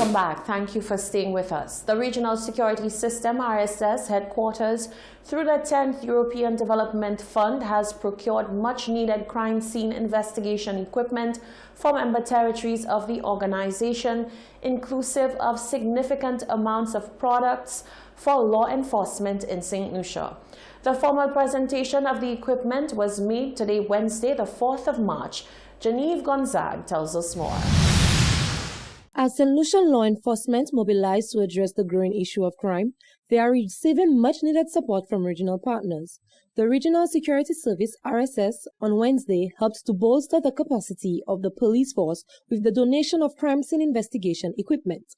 Welcome back. Thank you for staying with us. The Regional Security System, RSS, headquarters through the 10th European Development Fund has procured much-needed crime scene investigation equipment for member territories of the organization, inclusive of significant amounts of products for law enforcement in St. Lucia. The formal presentation of the equipment was made today, Wednesday, the 4th of March. Genevieve Gonzague tells us more. As St. Lucian law enforcement mobilized to address the growing issue of crime, they are receiving much-needed support from regional partners. The Regional Security Service, RSS, on Wednesday helped to bolster the capacity of the police force with the donation of crime scene investigation equipment.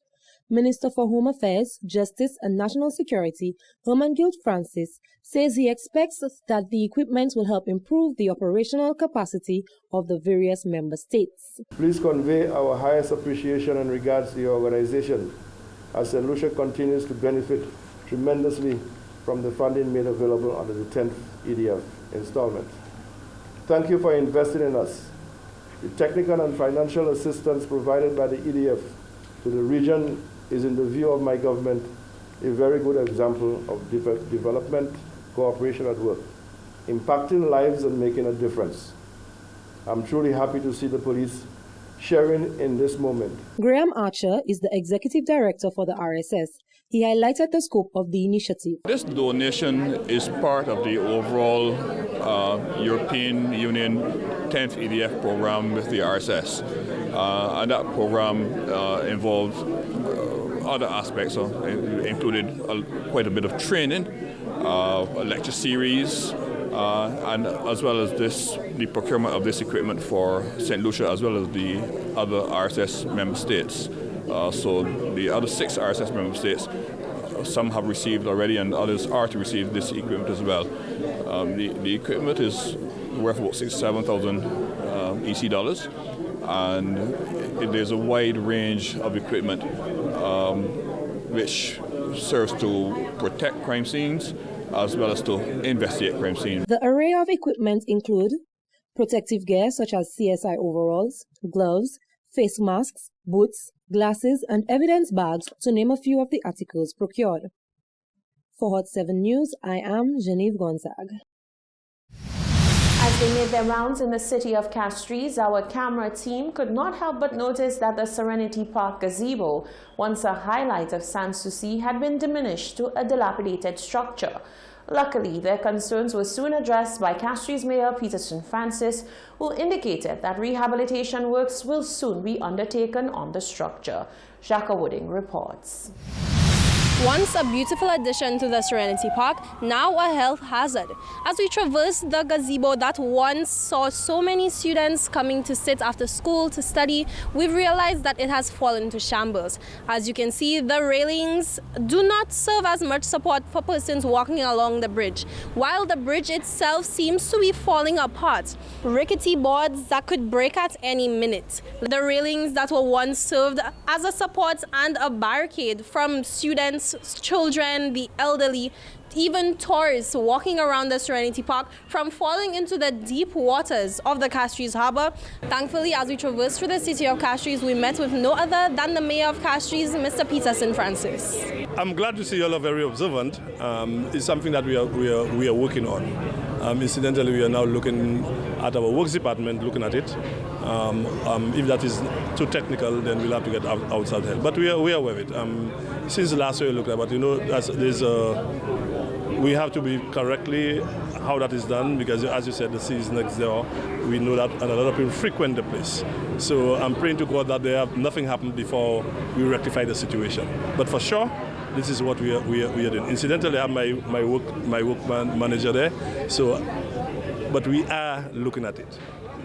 Minister for Home Affairs, Justice and National Security, Hermangild Francis, says he expects that the equipment will help improve the operational capacity of the various member states. Please convey our highest appreciation and regards to the organization as St. Lucia continues to benefit tremendously from the funding made available under the 10th EDF installment. Thank you for investing in us. The technical and financial assistance provided by the EDF to the region is, in the view of my government, a very good example of development cooperation at work, impacting lives and making a difference. I'm truly happy to see the police sharing in this moment. Graham Archer is the executive director for the RSS. He highlighted the scope of the initiative. This donation is part of the overall European Union 10th EDF program with the RSS. And that program involves other aspects, included quite a bit of training, a lecture series, and as well as the procurement of this equipment for St. Lucia as well as the other RSS member states. So the other 6 RSS member states, some have received already and others are to receive this equipment as well. The equipment is worth about $67,000 EC dollars, and there's a wide range of equipment which serves to protect crime scenes as well as to investigate crime scenes. The array of equipment include protective gear such as CSI overalls, gloves, face masks, boots, glasses, and evidence bags, to name a few of the articles procured. For Hot 7 News, I am Genevieve Gonzague. As they made their rounds in the city of Castries, our camera team could not help but notice that the Serenity Park gazebo, once a highlight of Sans Souci, had been diminished to a dilapidated structure. Luckily, their concerns were soon addressed by Castries Mayor Peterson Francis, who indicated that rehabilitation works will soon be undertaken on the structure. Jacques Wooding reports. Once a beautiful addition to the Serenity Park, now a health hazard. As we traverse the gazebo that once saw so many students coming to sit after school to study, we've realized that it has fallen to shambles. As you can see, the railings do not serve as much support for persons walking along the bridge, while the bridge itself seems to be falling apart. Rickety boards that could break at any minute. The railings that were once served as a support and a barricade from students, children, the elderly, even tourists walking around the Serenity Park from falling into the deep waters of the Castries Harbour. Thankfully, as we traversed through the city of Castries, we met with no other than the Mayor of Castries, Mr. Peterson Francis. I'm glad to see you all are very observant. It's something that we are working on. Incidentally, we are now looking at our works department, looking at it. If that is too technical, then we'll have to get outside help. But we are aware of it. Since the last year we looked at it, but you know, we have to be correctly how that is done, because as you said, the sea is next door. We know that, and a lot of people frequent the place. So I'm praying to God that nothing happened before we rectify the situation. But for sure, this is what we are doing. Incidentally, I have my work manager there. So, but we are looking at it.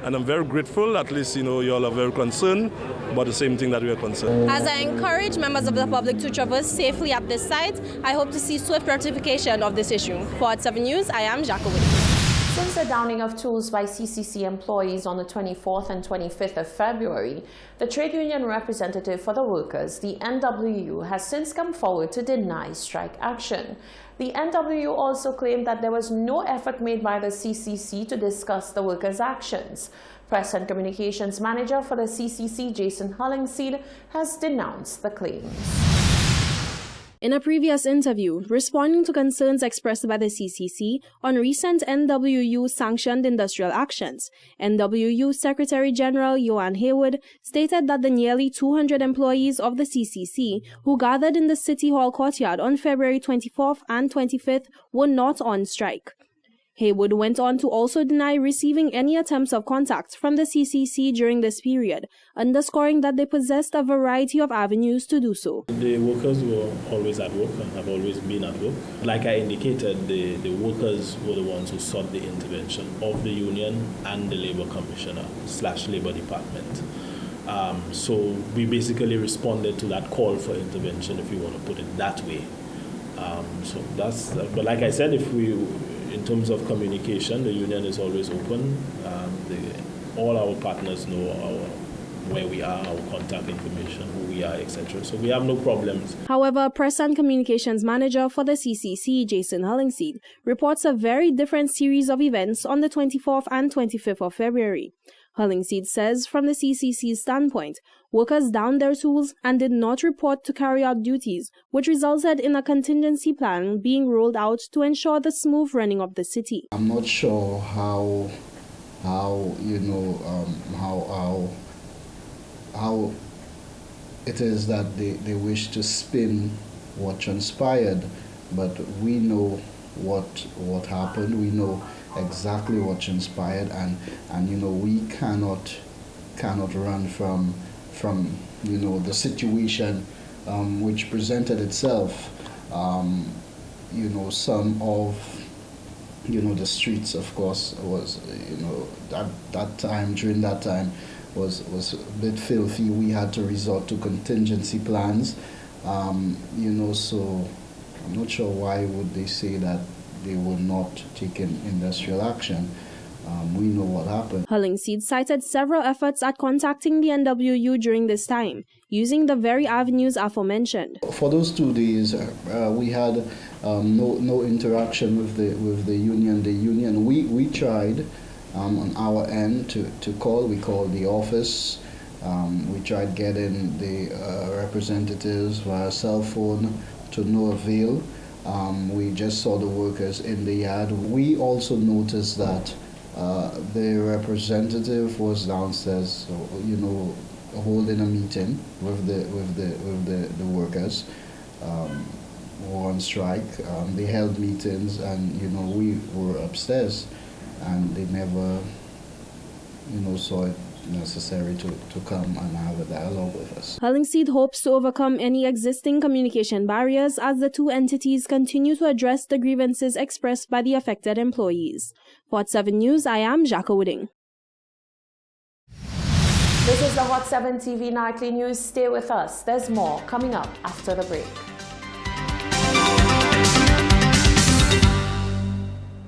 And I'm very grateful, at least, you know, you all are very concerned about the same thing that we are concerned. As I encourage members of the public to traverse safely at this site, I hope to see swift rectification of this issue. For Hot 7 News, I am Jacques Wooding. Since the downing of tools by CCC employees on the 24th and 25th of February, the trade union representative for the workers, the NWU, has since come forward to deny strike action. The NWU also claimed that there was no effort made by the CCC to discuss the workers' actions. Press and Communications Manager for the CCC, Jason Hollingshead, has denounced the claims. In a previous interview, responding to concerns expressed by the CCC on recent NWU-sanctioned industrial actions, NWU Secretary General Joanne Haywood stated that the nearly 200 employees of the CCC who gathered in the City Hall courtyard on February 24th and 25th were not on strike. Haywood went on to also deny receiving any attempts of contact from the CCC during this period, underscoring that they possessed a variety of avenues to do so. The workers were always at work and have always been at work. Like I indicated, the workers were the ones who sought the intervention of the union and the Labour Commissioner / Labour Department. So we basically responded to that call for intervention, if you want to put it that way. So that's, but like I said, in terms of communication, the union is always open. All our partners know where we are, our contact information, who we are, etc. So we have no problems. However, Press and Communications Manager for the CCC, Jason Hollingshead, reports a very different series of events on the 24th and 25th of February. Hollingshead says from the CCC's standpoint, workers downed their tools and did not report to carry out duties, which resulted in a contingency plan being rolled out to ensure the smooth running of the city. I'm not sure how it is that they wish to spin what transpired, but we know what happened. We know exactly what transpired, and we cannot run from the situation which presented itself. Some of the streets, of course, was during that time was a bit filthy. We had to resort to contingency plans. So I'm not sure why would they say that they were not taking industrial action. We know what happened. Hollingshead cited several efforts at contacting the NWU during this time, using the very avenues aforementioned. For those 2 days, we had no interaction with the union. The union, we tried on our end to call. We called the office. We tried getting the representatives via cell phone, to no avail. We just saw the workers in the yard. We also noticed that the representative was downstairs, holding a meeting with the workers who were on strike. They held meetings, and we were upstairs, and they never saw it necessary to come and have a dialogue with us. Hollingshead hopes to overcome any existing communication barriers as the two entities continue to address the grievances expressed by the affected employees. For Hot 7 News, I am Jacko Wooding. This is the Hot 7 TV Nightly News. Stay with us. There's more coming up after the break.